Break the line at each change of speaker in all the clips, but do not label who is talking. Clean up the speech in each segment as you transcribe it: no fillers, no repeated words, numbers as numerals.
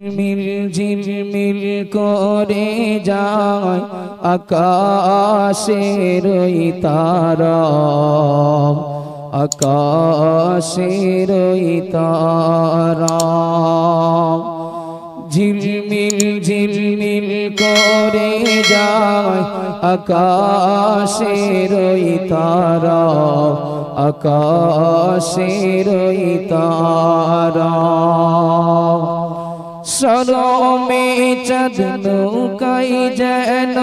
মিল ঝিলমিল করে যায় আকাশের ওই তারা, আকাশের ওই তারা। ঝিলমিল ঝিলমিল করে যায় আকাশের ওই তারা, আকাশের ওই তারা। সরমে চাঁদ নৌকাই যেন,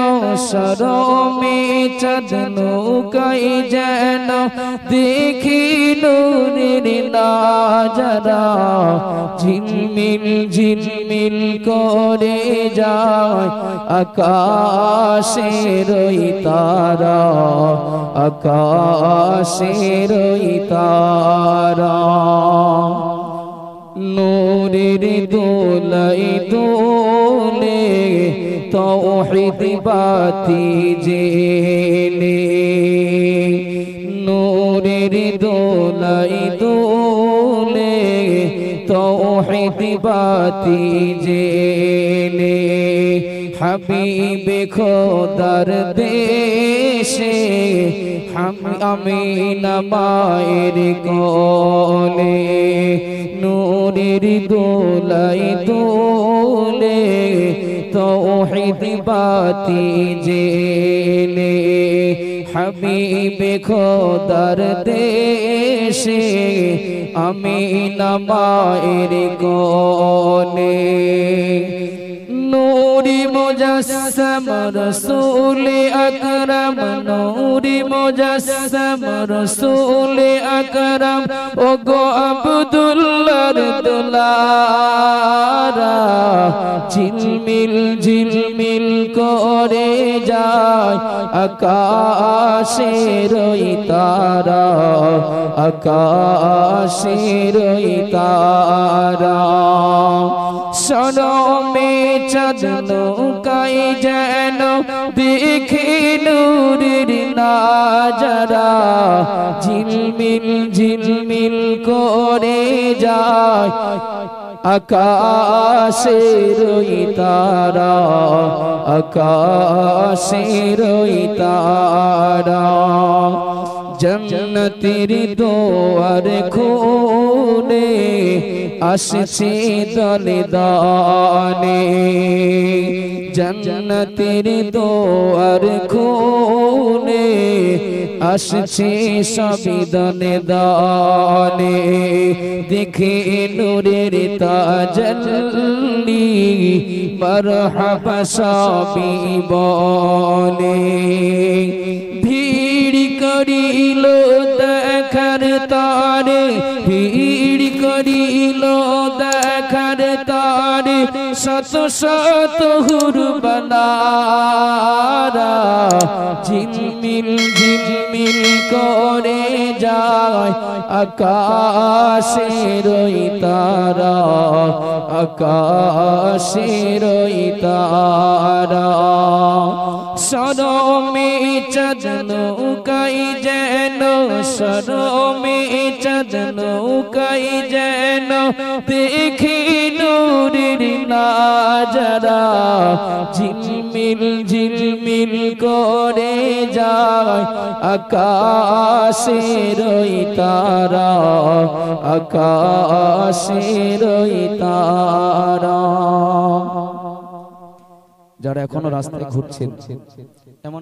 সরমে চাঁদ নৌকাই যেন দেখি নূরের নাজারা। ঝিলমিল ঝিলমিল করে যায় আকাশের ওই তারা, আকাশের ওই তারা। নূরের দোলাই দোলে তাওহীদ বাতি জেলে, নূরের দোলাই দোলে তাওহীদ বাতি জেলে। হাবিবে খোদার দেশে আমিনা মায়ের কোলে, নূরের দোলাই দোলে তাওহীদ বাতি জেলে। হাবিবে খোদার দেশে আমিনা মায়ের কোলে। নূরি মুজাসসাম রাসূল আকরাম, নূরি মুজাসসাম রাসূল আকরাম, ও গো আব্দুল্লাহর দুলারা। ঝিলমিল ঝিলমিল করে যায় আকাশের ওই তারা, আকাশের ওই তারা। সরমে চাঁদ নৌকাই যেন দেখি নূরের নাজারা। ঝিলমিল ঝিলমিল করে যায় আকাশের ওই তারা, আকাশের ওই তারা। জান্নাতের দুয়ার খুলে আসছে দলে দলে, জান্নাতের দুয়ার খুলে আসছে সবই দলে দলে। দেখে নূরের তাজাল্লি মারহাবা সবই বলে। ভিড় করিল দেখার তারে, ভিড় করিল দেখার তারে, শত শত হুরবালারা। ঝিলমিল ঝিলমিল করে যায় আকাশের ওই তারা, আকাশের ওই তারা। সরমে চাঁদ নৌকাই যেন, সরমে চাঁদ নৌকাই যেন দেখি নূরের নাজারা। ঝিলমিল ঝিলমিল করে যায় আকাশের ওই তারা, আকাশের ওই তারা। যারা এখনো রাস্তায় ঘুরছেন এমন